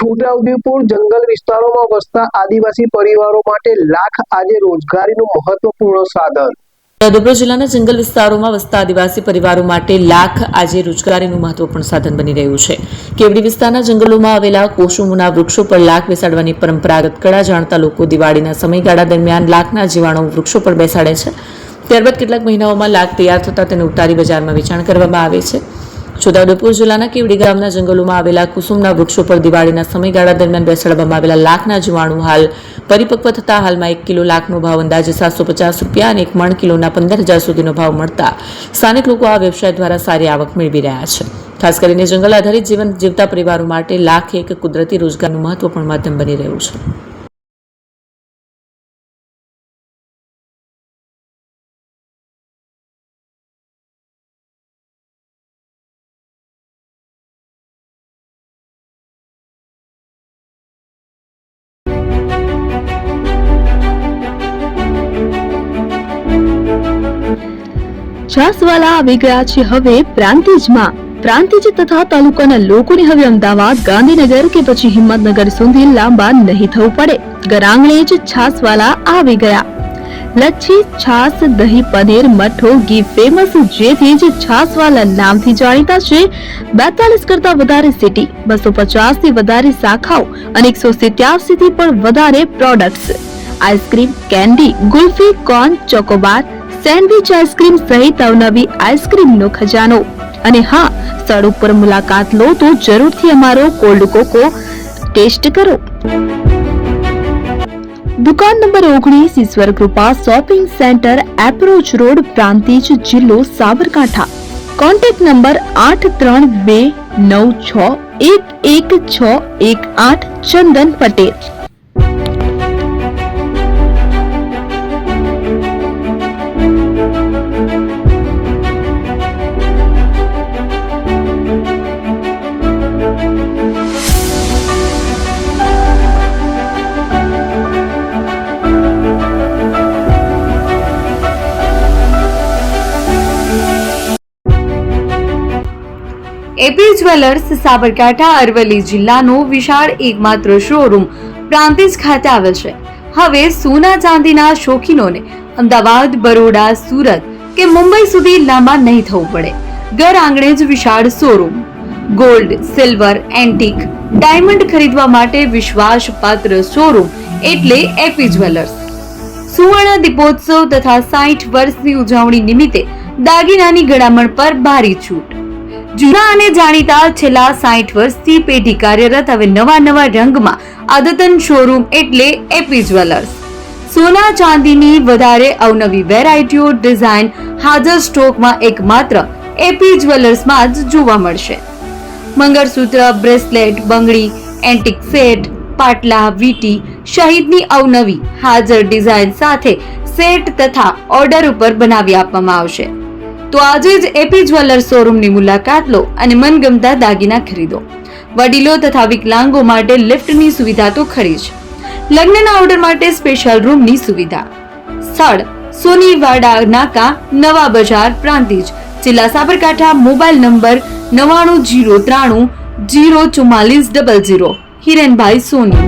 છોટાઉદેપુર જંગલ વિસ્તારોમાં વસતા આદિવાસી પરિવારો માટે લાખ આજે રોજગારીનું મહત્વપૂર્ણ સાધન। છોટાઉદેપુર જિલ્લાના જંગલ વિસ્તારોમાં વસતા આદિવાસી પરિવારો માટે લાખ આજે રોજગારીનું મહત્વપૂર્ણ સાધન બની રહ્યું છે। કેવડી વિસ્તારના જંગલોમાં આવેલા કોસુમના વૃક્ષો પર લાખ બેસાડવાની પરંપરાગત કળા જાણતા લોકો દિવાળીના સમયગાળા દરમિયાન લાખના જીવાણુ વૃક્ષો પર બેસાડે છે। ત્યારબાદ કેટલાક મહિનાઓમાં લાખ તૈયાર થતા તેને ઉતારી બજારમાં વેચાણ કરવામાં આવે છે। છોટાઉદેપુર જિલ્લાના કેવડી ગામના જંગલોમાં આવેલા કુસુમના વૃક્ષો પર દિવાળીના સમયગાળા દરમિયાન બેસાડવામાં આવેલા લાખના જીવાણુ હાલ પરિપક્વ થતા હાલમાં 1 કિલો લાખનો ભાવ અંદાજે 750 રૂપિયા અને 1 મણ કિલોના 15,000 સુધીનો ભાવ મળતા સ્થાનિક લોકો આ વ્યવસાય દ્વારા સારી આવક મેળવી રહ્યા છે। ખાસ કરીને જંગલ આધારિત જીવન જીવતા પરિવારો માટે લાખ એક કુદરતી રોજગારનું મહત્વપૂર્ણ માધ્યમ બની રહ્યું છે। છાસવાલા આવી ગયા છે હવે પ્રાંતિજમાં। પ્રાંતિજ તથા તાલુકાના લોકોને હવે અમદાવાદ, ગાંધીનગર કે પછી હિંમતનગર સુધી લાંબા નહીં થવું પડે। ઘર આંગણે જ છાસવાલા આવી ગયા। લચ્છી, છાસ, દહીં, પનીર, મઠો, ઘી ફેમસ જેથી જ છાસવાલા નામથી જાણીતા છે। 42 કરતા વધારે સિટી, 250 થી વધારે શાખાઓ અને 187 થી પણ વધારે products. Ice cream, candy, kulfi, corn, Chocobar, sandwich ice cream સહિત અવનવી આઈસ્ક્રીમનો ખજાનો। અને હા, સ્થળ ઉપર મુલાકાત લો તો જરૂરથી અમારો કોલ્ડ કોકો ટેસ્ટ કરો। દુકાન number 19, Ishwar Krupa shopping centre, approach road, Prantij, જિલ્લો Sabarkantha. Contact number 8329611618 Chandan Patel. AP jewellers Sabarkantha Aravalli જિલ્લાનો વિશાળ એકમાત્ર શોરૂમ પ્રાંતિજ ખાતે આવેલ છે। હવે સોના ચાંદીના શોખીનોને અમદાવાદ, બરોડા, સુરત કે મુંબઈ સુધી લાંબા નહીં થવું પડે। ઘર આંગણે જ વિશાળ showroom. Gold, silver, antique, diamond ખરીદવા માટે વિશ્વાસપાત્ર શોરૂમ એટલે એપી જ્વેલર્સ। સુવર્ણ દીપોત્સવ તથા 60 વર્ષની ઉજવણી નિમિત્તે દાગીનાની ગળામણ પર ભારી છૂટ। જૂના અને જાણીતા છેલ્લા 60 વર્ષથી પેઢી કાર્યરત હવે નવા રંગમાં અદ્યતન શોરૂમ એટલે એપી જ્વેલર્સ। સોના ચાંદીની વધારે અવનવી વેરાયટીઓ, ડિઝાઇન હાજર સ્ટોકમાં એકમાત્ર એપી જ્વેલર્સમાં જ જોવા મળશે। મંગળસૂત્ર, બ્રેસલેટ, બંગડી, એન્ટિક સેટ, પાટલા, વીટી સહિતની અવનવી હાજર ડિઝાઇન સાથે સેટ તથા ઓર્ડર ઉપર બનાવી આપવામાં આવશે। તો આજે જ એપી જ્વેલર્સ શોરૂમની મુલાકાત લો અને મનગમતા દાગીના ખરીદો। વડીલો તથા વિકલાંગો માટે લિફ્ટની સુવિધા તો ખરી જ, લગ્નના ઓર્ડર માટે સ્પેશિયલ રૂમની સુવિધા। સ્થળ સોનીવાડા નાકા, નવા બજાર, પ્રાંતિજ, જિલ્લા સાબરકાંઠા। Mobile number 9903004400। હિરેનભાઈ સોની।